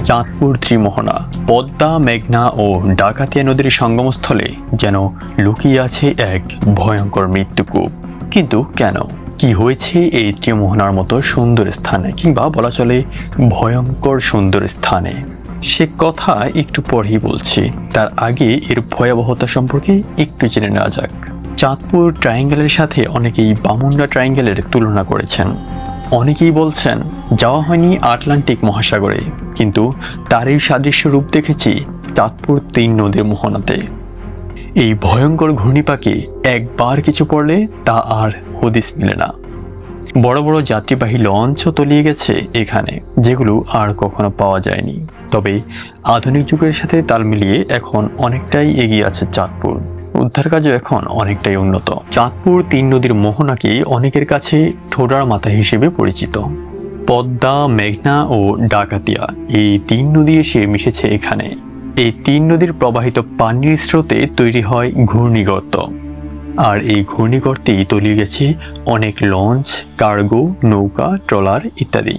চাঁদপুর ত্রিমোহনা পদ্মা, মেঘনা ও ডাকাতিয়া নদীর সঙ্গমস্থলে যেন লুকিয়ে আছে এক ভয়ঙ্কর মৃত্যুকূপ। কিন্তু কেন, কি হয়েছে এই ত্রিমোহনার মতো সুন্দর স্থানে, কিংবা বলা চলে ভয়ঙ্কর সুন্দর স্থানে? সে কথা একটু পরেই বলছি। তার আগে এর ভয়াবহতা সম্পর্কে একটু জেনে নেওয়া যাক। চাঁদপুর ট্রায়াঙ্গেলের সাথে অনেকেই বামুন্ডা ট্রায়াঙ্গেলের তুলনা করেছেন। অনেকেই বলছেন যাওয়া হয়নি আটলান্টিক মহাসাগরে, কিন্তু তারই সাদৃশ্য রূপ দেখেছি চাঁদপুর 3 নদীর মোহনাতে। এই ভয়ঙ্কর ঘূর্ণিপাকে একবার কিছু পড়লে তা আর হদিস মিলে না। বড় বড় যাত্রীবাহী লঞ্চও তলিয়ে গেছে এখানে, যেগুলো আর কখনো পাওয়া যায়নি। তবে আধুনিক যুগের সাথে তাল মিলিয়ে এখন অনেকটাই এগিয়ে আছে চাঁদপুর। উদ্ধার কাজও এখন অনেকটাই উন্নত। চাঁদপুর 3 নদীর মোহনাকে অনেকের কাছে ঠোঁটার মাথা হিসেবে পরিচিত। পদ্মা, মেঘনা ও ডাকাতিয়া এই 3 নদী এসে মিশেছে এখানে। এই 3 নদীর প্রবাহিত পানির স্রোতে তৈরি হয় ঘূর্ণিগর্ত, আর এই ঘূর্ণিগর্তেই তলিয়ে গেছে অনেক লঞ্চ, কার্গো, নৌকা, ট্রলার ইত্যাদি।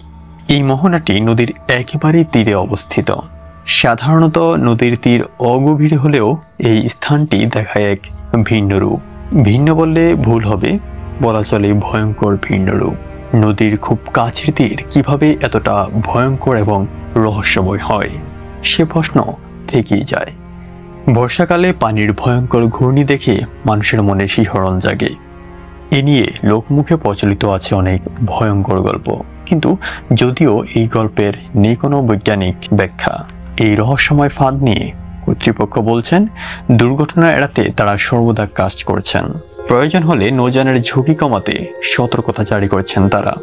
এই মোহনাটি নদীর একেবারেই তীরে অবস্থিত। সাধারণত নদীর তীর অগভীর হলেও এই স্থানটি দেখায় এক ভিন্ন রূপ। ভিন্ন বললে ভুল হবে, বলা চলে ভয়ঙ্কর ভিন্ন রূপ। নদীর খুব কাছের তীর কিভাবে এতটা ভয়ঙ্কর এবং রহস্যময় হয়, সে প্রশ্ন থেকেই যায়। বর্ষাকালে পানির ভয়ঙ্কর ঘূর্ণি দেখে মানুষের মনে শিহরণ জাগে। এ নিয়ে লোকমুখে প্রচলিত আছে অনেক ভয়ঙ্কর গল্প, কিন্তু যদিও এই গল্পের নেই কোনো বৈজ্ঞানিক ব্যাখ্যা। এই রহস্যময় ফাঁদ নিয়ে কর্তৃপক্ষ বলছেন দুর্ঘটনা এড়াতে তারা সর্বদা কাজ করছেন। প্রয়োজন হলে নৌযানের ঝুঁকি কমাতে সতর্কতা জারি করছেন তারা।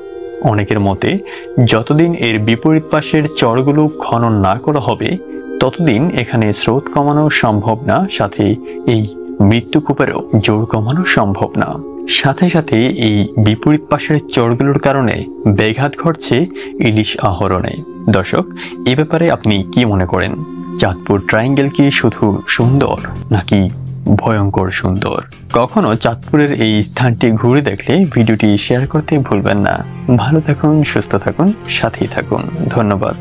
অনেকের মতে যতদিন এর বিপরীত পাশের চরগুলো খনন না করা হবে, ততদিন এখানে স্রোত কমানো সম্ভব না, সাথে এই মৃত্যুকূপেরও জোর কমানো সম্ভব না। সাথে সাথে এই বিপরীত পাশের চরগুলোর কারণে ব্যাঘাত ঘটছে ইলিশ আহরণে। দর্শক, এ ব্যাপারে আপনি কি মনে করেন? চাঁদপুর ট্রায়াঙ্গেল কি শুধু সুন্দর, নাকি ভয়ঙ্কর সুন্দর? কখনো চাঁদপুরের এই স্থানটি ঘুরে দেখলে ভিডিওটি শেয়ার করতে ভুলবেন না। ভালো থাকুন, সুস্থ থাকুন, সাথেই থাকুন। ধন্যবাদ।